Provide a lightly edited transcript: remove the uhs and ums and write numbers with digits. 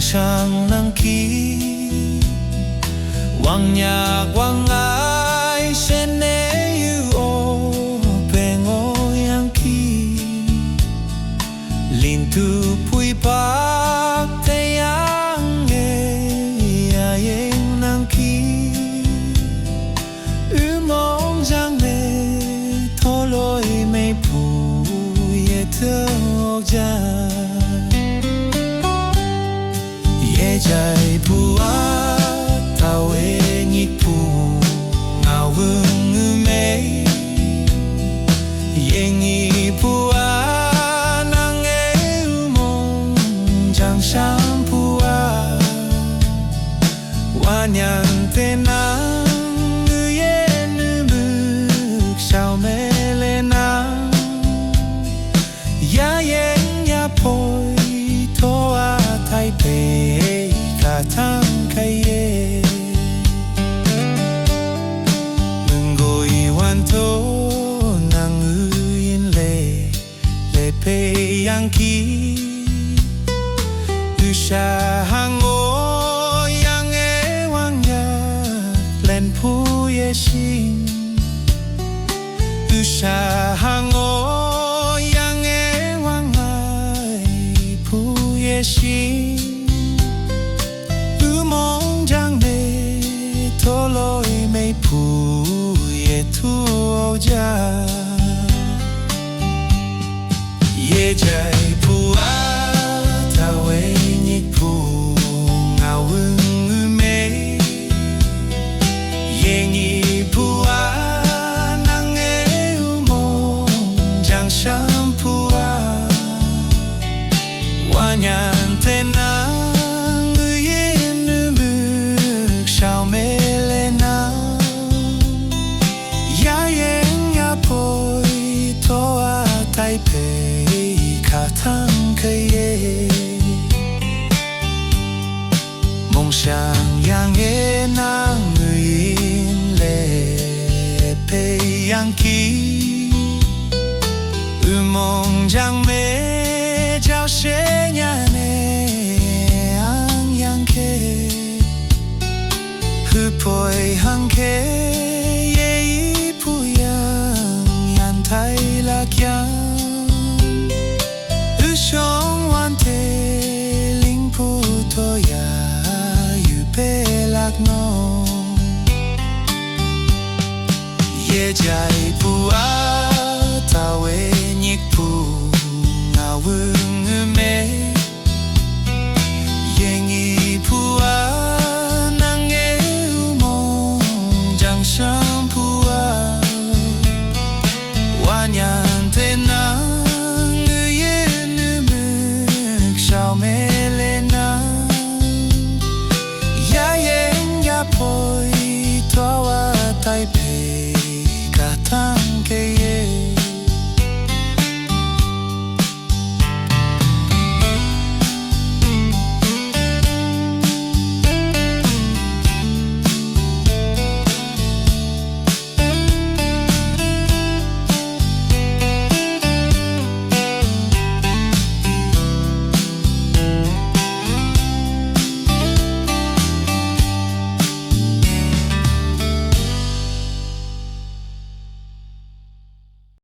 sang nang ki wang nhạc wang ai sẽ nể yêu ô bề ngô yang ki linh tu pui bạc te yang nghe yang nang ki mong rằng mê thô lôi mê phù ye thơ gia ye chạy phù á tao e nhịp phù ngào hương ngư mê ye nhịp phù á nàng e mong chẳng sáng phù á hoa nhàn tên á sao mê lên nắng ya yen ya poi toa tai pe cả tháng cây ye mừng ngồi hoàn thô nàng yên lệ pe yang ki ư sa hang o yang e wang ya lên phu ye xin sa hang o yang e wang ai pu ye shi mong jang me to loi me pu ye tu ja ye jai pu a ta we ni pu ngao ung me ye ni pu a nhàn tên nắng người yên bước sao mê lên nắng ya yên ya bồi toa tai pe cả tháng cây mong sang yang e nắng người yên lệ pe yang ki mong rằng mê chào sẽ nhà nè ang yang kê hư bồi hăng kê ye y pu yang yan thay lạc yang hư song hoàn thế linh pu to ya yu pe lạc no ye jai pu a ta we nhịp pu ngao